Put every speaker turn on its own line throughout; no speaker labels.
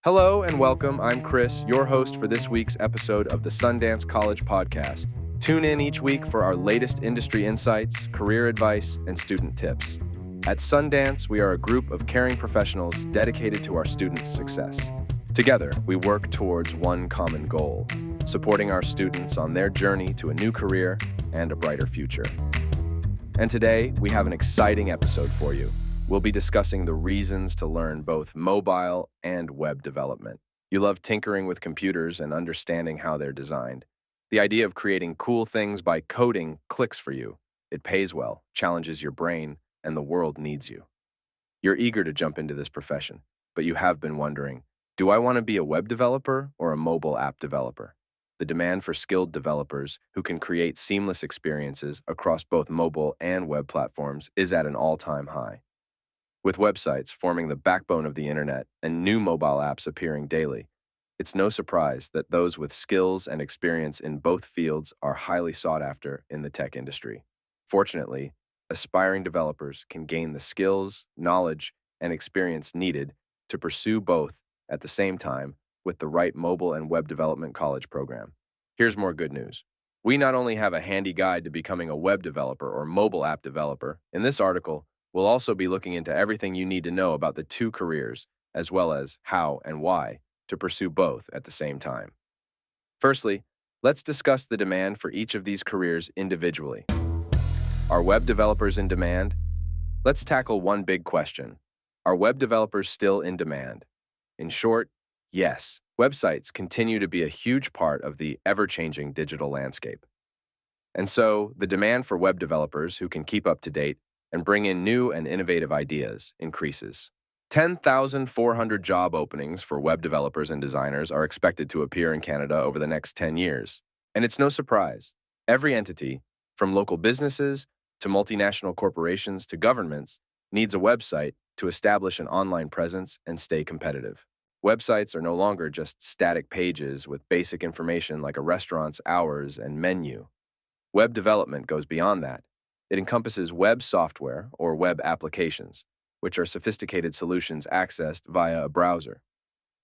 Hello and welcome. I'm Chris, your host for this week's episode of the Sundance College podcast. Tune in each week for our latest industry insights, career advice, and student tips. At Sundance, we are a group of caring professionals dedicated to our students' success. Together, we work towards one common goal, supporting our students on their journey to a new career and a brighter future. And today, we have an exciting episode for you. We'll be discussing the reasons to learn both mobile and web development. You love tinkering with computers and understanding how they're designed. The idea of creating cool things by coding clicks for you. It pays well, challenges your brain, and the world needs you. You're eager to jump into this profession, but you have been wondering, do I want to be a web developer or a mobile app developer? The demand for skilled developers who can create seamless experiences across both mobile and web platforms is at an all-time high. With websites forming the backbone of the internet and new mobile apps appearing daily, it's no surprise that those with skills and experience in both fields are highly sought after in the tech industry. Fortunately, aspiring developers can gain the skills, knowledge, and experience needed to pursue both at the same time with the right mobile and web development college program. Here's more good news. We not only have a handy guide to becoming a web developer or mobile app developer, in this article, we'll also be looking into everything you need to know about the two careers, as well as how and why to pursue both at the same time. Firstly, let's discuss the demand for each of these careers individually. Are web developers in demand? Let's tackle one big question. Are web developers still in demand? In short, yes. Websites continue to be a huge part of the ever-changing digital landscape. And so, the demand for web developers who can keep up to date and bring in new and innovative ideas increases. 10,400 job openings for web developers and designers are expected to appear in Canada over the next 10 years. And it's no surprise. Every entity, from local businesses to multinational corporations to governments, needs a website to establish an online presence and stay competitive. Websites are no longer just static pages with basic information like a restaurant's hours and menu. Web development goes beyond that. It encompasses web software or web applications, which are sophisticated solutions accessed via a browser.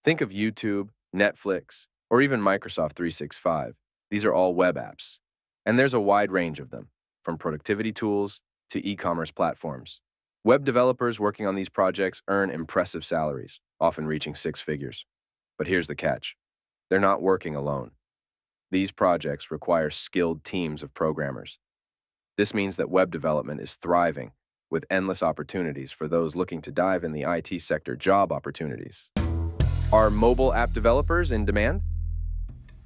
Think of YouTube, Netflix, or even Microsoft 365. These are all web apps. And there's a wide range of them, from productivity tools to e-commerce platforms. Web developers working on these projects earn impressive salaries, often reaching six figures. But here's the catch. They're not working alone. These projects require skilled teams of programmers. This means that web development is thriving, with endless opportunities for those looking to dive in the IT sector job opportunities. Are mobile app developers in demand?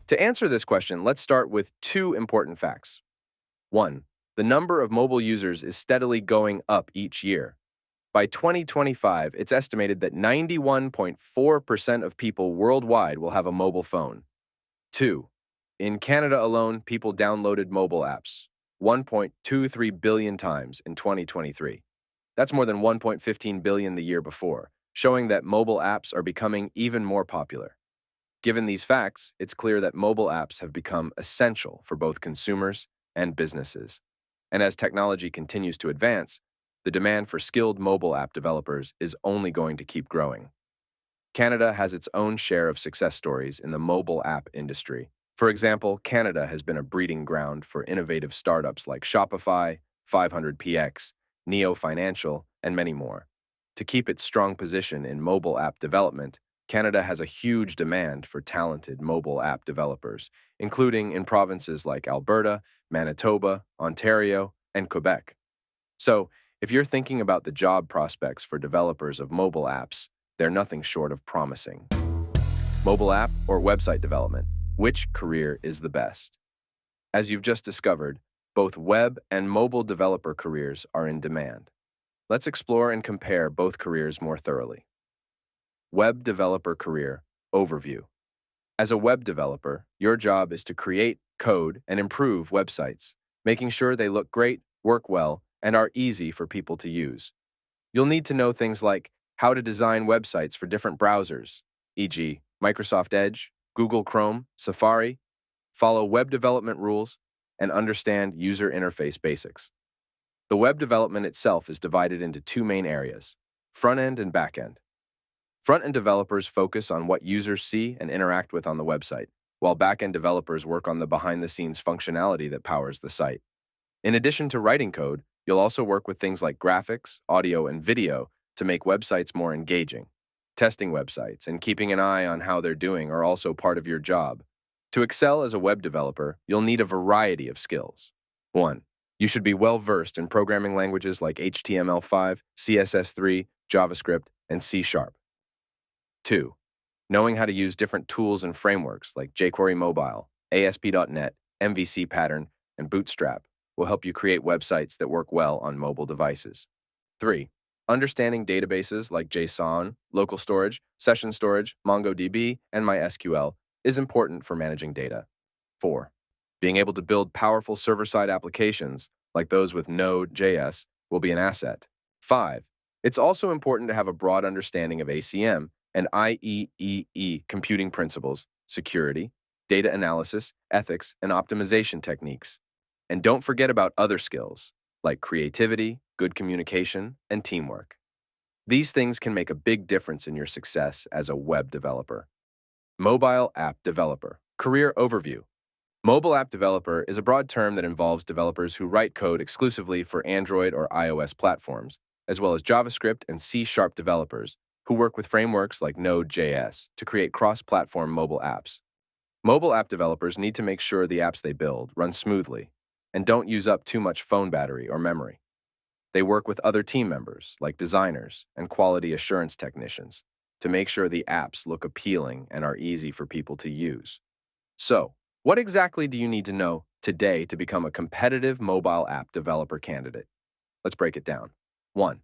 To answer this question, let's start with two important facts. 1. The number of mobile users is steadily going up each year. By 2025, it's estimated that 91.4% of people worldwide will have a mobile phone. 2. In Canada alone, people downloaded mobile apps 1.23 billion times in 2023. That's more than 1.15 billion the year before, showing that mobile apps are becoming even more popular. Given these facts, it's clear that mobile apps have become essential for both consumers and businesses. And as technology continues to advance, the demand for skilled mobile app developers is only going to keep growing. Canada has its own share of success stories in the mobile app industry. For example, Canada has been a breeding ground for innovative startups like Shopify, 500px, Neo Financial, and many more. To keep its strong position in mobile app development, Canada has a huge demand for talented mobile app developers, including in provinces like Alberta, Manitoba, Ontario, and Quebec. So, if you're thinking about the job prospects for developers of mobile apps, they're nothing short of promising. Mobile app or website development? Which career is the best? As you've just discovered, both web and mobile developer careers are in demand. Let's explore and compare both careers more thoroughly. Web developer career overview. As a web developer, your job is to create, code, and improve websites, making sure they look great, work well, and are easy for people to use. You'll need to know things like how to design websites for different browsers, e.g., Microsoft Edge, Google Chrome, Safari, follow web development rules, and understand user interface basics. The web development itself is divided into two main areas, front-end and back-end. Front-end developers focus on what users see and interact with on the website, while back-end developers work on the behind-the-scenes functionality that powers the site. In addition to writing code, you'll also work with things like graphics, audio, and video to make websites more engaging. Testing websites and keeping an eye on how they're doing are also part of your job. To excel as a web developer, you'll need a variety of skills. 1. You should be well-versed in programming languages like HTML5, CSS3, JavaScript, and C#. 2. Knowing how to use different tools and frameworks like jQuery Mobile, ASP.NET, MVC Pattern, and Bootstrap will help you create websites that work well on mobile devices. 3. Understanding databases like JSON, local storage, session storage, MongoDB, and MySQL is important for managing data. 4. Being able to build powerful server-side applications like those with Node.js will be an asset. 5. It's also important to have a broad understanding of ACM and IEEE computing principles, security, data analysis, ethics, and optimization techniques. And don't forget about other skills like creativity, good communication, and teamwork. These things can make a big difference in your success as a web developer. Mobile app developer. Career overview. Mobile app developer is a broad term that involves developers who write code exclusively for Android or iOS platforms, as well as JavaScript and C# developers who work with frameworks like Node.js to create cross-platform mobile apps. Mobile app developers need to make sure the apps they build run smoothly and don't use up too much phone battery or memory. They work with other team members, like designers and quality assurance technicians, to make sure the apps look appealing and are easy for people to use. So, what exactly do you need to know today to become a competitive mobile app developer candidate? Let's break it down. 1.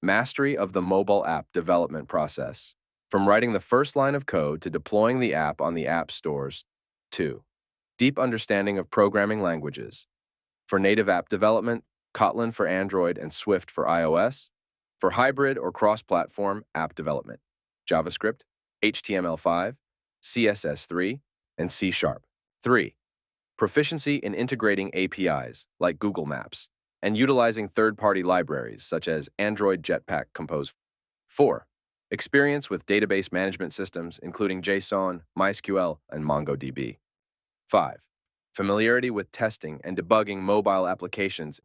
Mastery of the mobile app development process, from writing the first line of code to deploying the app on the app stores. 2. Deep understanding of programming languages. For native app development, Kotlin for Android and Swift for iOS. For hybrid or cross-platform app development, JavaScript, HTML5, CSS3, and C#. 3. Proficiency in integrating APIs like Google Maps and utilizing third-party libraries such as Android Jetpack Compose. 4. Experience with database management systems including JSON, MySQL, and MongoDB. 5. Familiarity with testing and debugging mobile applications.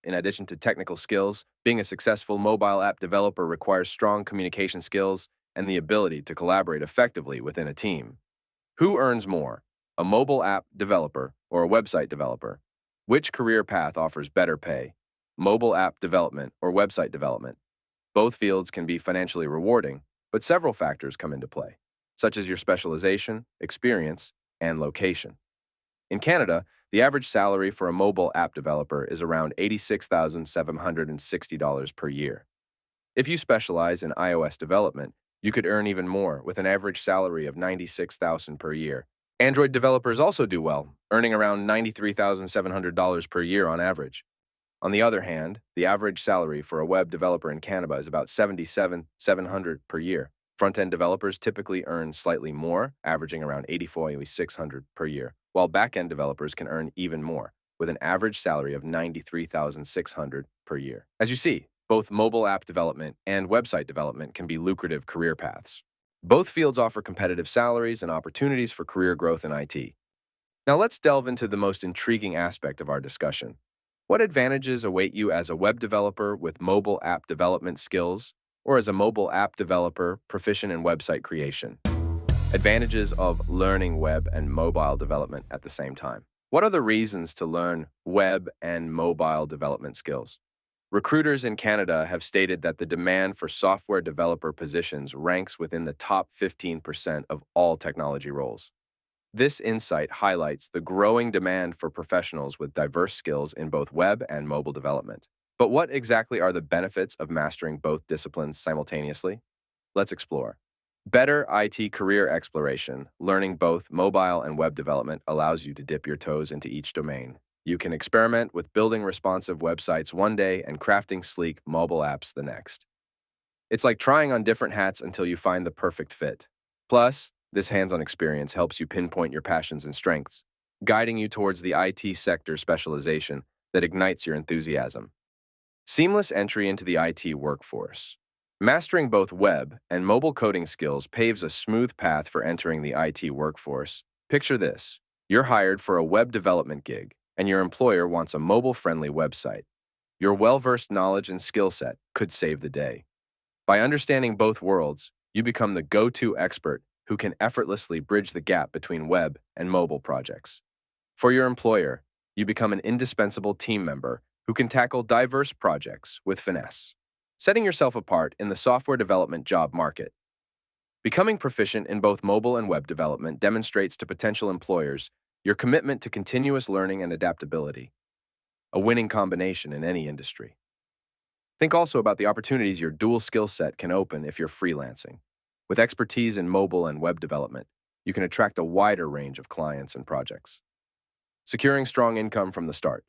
In addition to technical skills, being a successful mobile app developer requires strong communication skills and the ability to collaborate effectively within a team. Who earns more, a mobile app developer or a website developer? Which career path offers better pay, mobile app development or website development? Both fields can be financially rewarding, but several factors come into play, such as your specialization, experience, and location. In Canada, the average salary for a mobile app developer is around $86,760 per year. If you specialize in iOS development, you could earn even more with an average salary of $96,000 per year. Android developers also do well, earning around $93,700 per year on average. On the other hand, the average salary for a web developer in Canada is about $77,700 per year. Front-end developers typically earn slightly more, averaging around $84,600 per year, while back-end developers can earn even more, with an average salary of $93,600 per year. As you see, both mobile app development and website development can be lucrative career paths. Both fields offer competitive salaries and opportunities for career growth in IT. Now let's delve into the most intriguing aspect of our discussion. What advantages await you as a web developer with mobile app development skills, or as a mobile app developer proficient in website creation? Advantages of learning web and mobile development at the same time. What are the reasons to learn web and mobile development skills? Recruiters in Canada have stated that the demand for software developer positions ranks within the top 15% of all technology roles. This insight highlights the growing demand for professionals with diverse skills in both web and mobile development. But what exactly are the benefits of mastering both disciplines simultaneously? Let's explore. Better IT career exploration. Learning both mobile and web development allows you to dip your toes into each domain. You can experiment with building responsive websites one day and crafting sleek mobile apps the next. It's like trying on different hats until you find the perfect fit. Plus, this hands-on experience helps you pinpoint your passions and strengths, guiding you towards the IT sector specialization that ignites your enthusiasm. Seamless entry into the IT workforce. Mastering both web and mobile coding skills paves a smooth path for entering the IT workforce. Picture this: you're hired for a web development gig, and your employer wants a mobile-friendly website. Your well-versed knowledge and skill set could save the day. By understanding both worlds, you become the go-to expert who can effortlessly bridge the gap between web and mobile projects. For your employer, you become an indispensable team member who can tackle diverse projects with finesse, setting yourself apart in the software development job market. Becoming proficient in both mobile and web development demonstrates to potential employers your commitment to continuous learning and adaptability, a winning combination in any industry. Think also about the opportunities your dual skill set can open if you're freelancing. With expertise in mobile and web development, you can attract a wider range of clients and projects. Securing strong income from the start.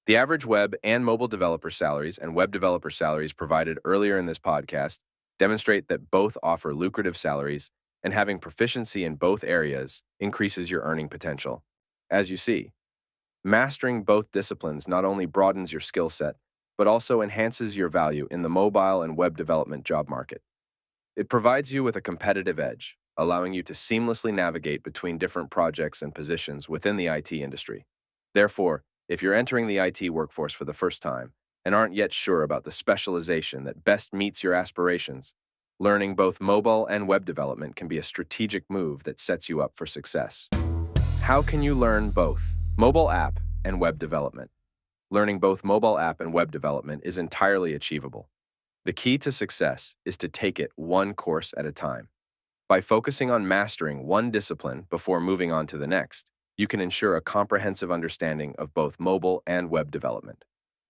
The average web and mobile developer salaries and web developer salaries provided earlier in this podcast demonstrate that both offer lucrative salaries, and having proficiency in both areas increases your earning potential. As you see, mastering both disciplines not only broadens your skill set, but also enhances your value in the mobile and web development job market. It provides you with a competitive edge, allowing you to seamlessly navigate between different projects and positions within the IT industry. Therefore, if you're entering the IT workforce for the first time and aren't yet sure about the specialization that best meets your aspirations, learning both mobile and web development can be a strategic move that sets you up for success. How can you learn both mobile app and web development? Learning both mobile app and web development is entirely achievable. The key to success is to take it one course at a time. By focusing on mastering one discipline before moving on to the next, you can ensure a comprehensive understanding of both mobile and web development.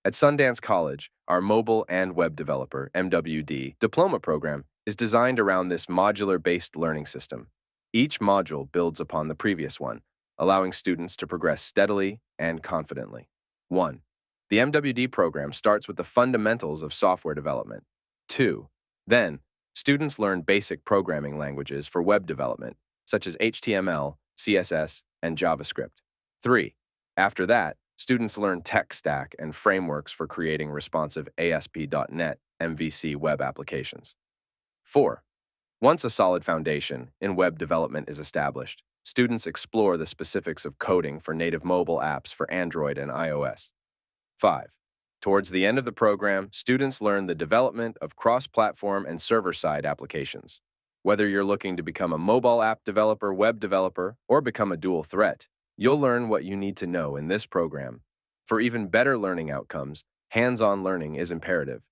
At Sundance College, our Mobile and Web Developer (MWD) diploma program is designed around this modular-based learning system. Each module builds upon the previous one, allowing students to progress steadily and confidently. 1. The MWD program starts with the fundamentals of software development. 2. Then, students learn basic programming languages for web development, such as HTML, CSS, and JavaScript. 3. After that, students learn tech stack and frameworks for creating responsive ASP.NET MVC web applications. 4. Once a solid foundation in web development is established, students explore the specifics of coding for native mobile apps for Android and iOS. 5. Towards the end of the program, students learn the development of cross-platform and server-side applications. Whether you're looking to become a mobile app developer, web developer, or become a dual threat, you'll learn what you need to know in this program. For even better learning outcomes, hands-on learning is imperative.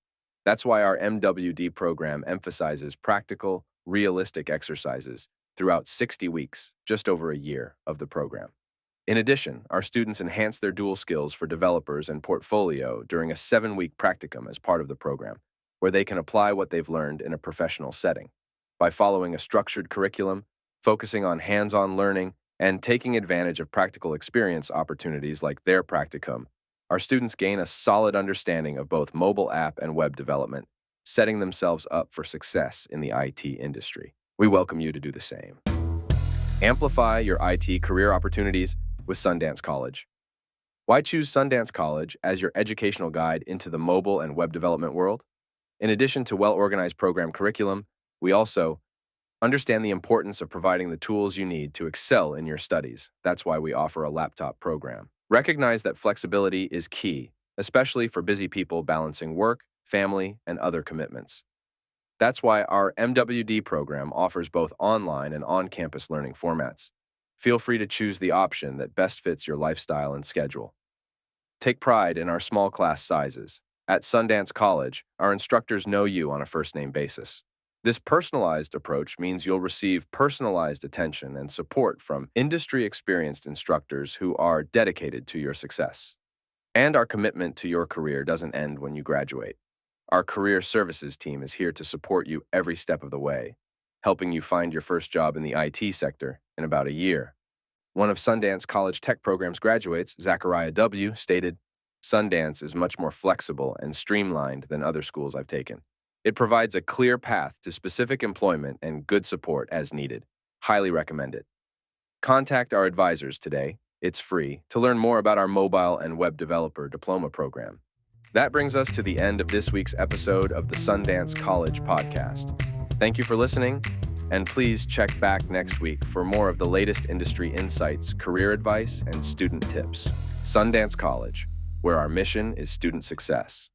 That's why our MWD program emphasizes practical, realistic exercises throughout 60 weeks, just over a year, of the program. In addition, our students enhance their dual skills for developers and portfolio during a 7-week practicum as part of the program, where they can apply what they've learned in a professional setting. By following a structured curriculum, focusing on hands-on learning, and taking advantage of practical experience opportunities like their practicum, our students gain a solid understanding of both mobile app and web development, setting themselves up for success in the IT industry. We welcome you to do the same. Amplify your IT career opportunities with Sundance College. Why choose Sundance College as your educational guide into the mobile and web development world? In addition to well-organized program curriculum, we also understand the importance of providing the tools you need to excel in your studies. That's why we offer a laptop program. Recognize that flexibility is key, especially for busy people balancing work, family, and other commitments. That's why our MWD program offers both online and on-campus learning formats. Feel free to choose the option that best fits your lifestyle and schedule. Take pride in our small class sizes. At Sundance College, our instructors know you on a first-name basis. This personalized approach means you'll receive personalized attention and support from industry-experienced instructors who are dedicated to your success. And our commitment to your career doesn't end when you graduate. Our career services team is here to support you every step of the way, helping you find your first job in the IT sector in about a year. One of Sundance College Tech Program's graduates, Zachariah W., stated, "Sundance is much more flexible and streamlined than other schools I've taken. It provides a clear path to specific employment and good support as needed. Highly recommend it." Contact our advisors today. It's free to learn more about our mobile and web developer diploma program. That brings us to the end of this week's episode of the Sundance College podcast. Thank you for listening, and please check back next week for more of the latest industry insights, career advice, and student tips. Sundance College, where our mission is student success.